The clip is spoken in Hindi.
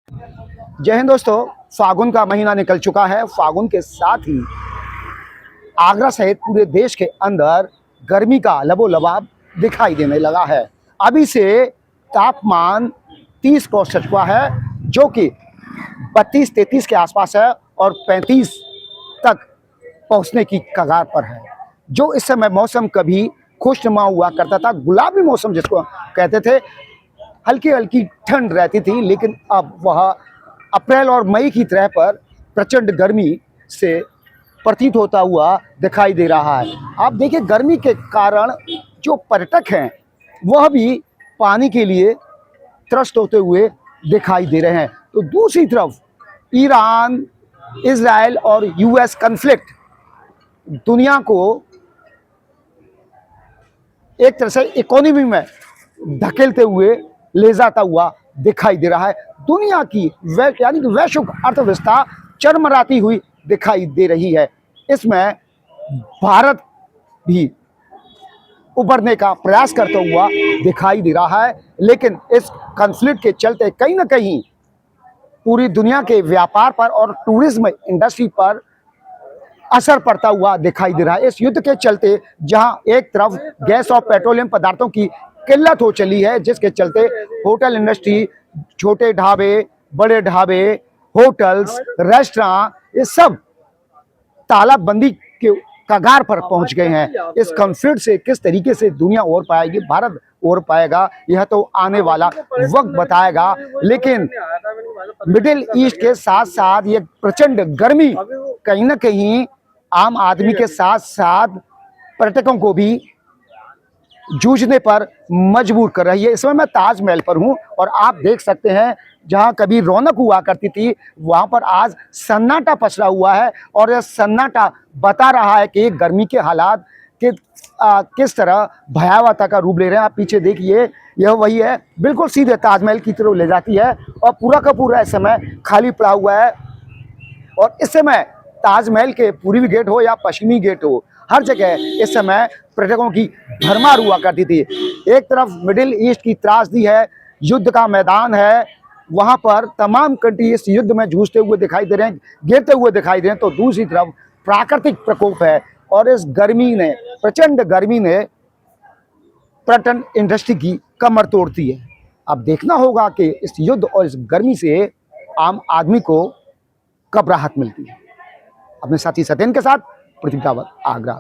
जय हिंद दोस्तों। फागुन का महीना निकल चुका है। फागुन के साथ ही आगरा सहित पूरे देश के अंदर गर्मी का लबोलबाब दिखाई देने लगा है। अभी से तापमान 30 क्रॉस चुका है, जो कि 32-33 के आसपास है और 35 तक पहुंचने की कगार पर है। जो इस समय मौसम कभी खुशनुमा हुआ करता था, गुलाबी मौसम जिसको कहते थे, हल्की हल्की ठंड रहती थी, लेकिन अब वह अप्रैल और मई की तरह पर प्रचंड गर्मी से प्रतीत होता हुआ दिखाई दे रहा है। आप देखिए, गर्मी के कारण जो पर्यटक हैं वह भी पानी के लिए त्रस्त होते हुए दिखाई दे रहे हैं। तो दूसरी तरफ ईरान, इजराइल और यूएस कन्फ्लिक्ट दुनिया को एक तरह से इकोनॉमी में धकेलते हुए ले जाता हुआ दिखाई दे रहा है। दुनिया की यानी कि वैश्विक अर्थव्यवस्था चरमराती हुई दिखाई दे रही है। इसमें भारत भी उभरने का प्रयास करता हुआ दिखाई दे रहा है, लेकिन इस कॉन्फ्लिक्ट के चलते कहीं ना कहीं पूरी दुनिया के व्यापार पर और टूरिज्म इंडस्ट्री पर असर पड़ता हुआ दिखाई दे रहा है। इस युद्ध के चलते जहां एक तरफ गैस और पेट्रोलियम पदार्थों की किल्लत हो चली है, जिसके चलते होटल इंडस्ट्री, छोटे ढाबे, बड़े ढाबे, होटल्स, रेस्टोरेंट, ये सब तालाबंदी के कगार पर पहुंच गए हैं। इस कॉन्फ्लिक्ट से किस तरीके से दुनिया ओर पाएगी, भारत ओर पाएगा, यह तो आने वाला वक्त बताएगा। लेकिन मिडिल ईस्ट के साथ साथ ये प्रचंड गर्मी कहीं ना कहीं आम आदमी के साथ साथ पर्यटकों को भी जूझने पर मजबूर कर रही है। इस समय मैं ताजमहल पर हूं और आप देख सकते हैं, जहां कभी रौनक हुआ करती थी वहां पर आज सन्नाटा पसरा हुआ है। और यह सन्नाटा बता रहा है कि गर्मी के हालात किस तरह भयावहता का रूप ले रहे हैं। आप पीछे देखिए, यह वही है, बिल्कुल सीधे ताजमहल की तरफ ले जाती है और पूरा का पूरा इस समय खाली पड़ा हुआ है। और इस समय ताजमहल के पूर्वी गेट हो या पश्चिमी गेट हो, हर जगह इस समय पर्यटकों की भरमार हुआ करती थी। एक तरफ मिडिल ईस्ट की त्रासदी है, युद्ध का मैदान है, वहां पर तमाम कंट्री इस युद्ध में जूझते हुए दिखाई दे रहे हैं, गिरते हुए दिखाई दे रहे हैं। तो दूसरी तरफ प्राकृतिक प्रकोप है और इस गर्मी ने, प्रचंड गर्मी ने पर्यटन इंडस्ट्री की कमर तोड़ती है। अब देखना होगा कि इस युद्ध और इस गर्मी से आम आदमी को कब राहत मिलती है। अपने साथी सत्येन के साथ प्रदीप दावत, आगरा।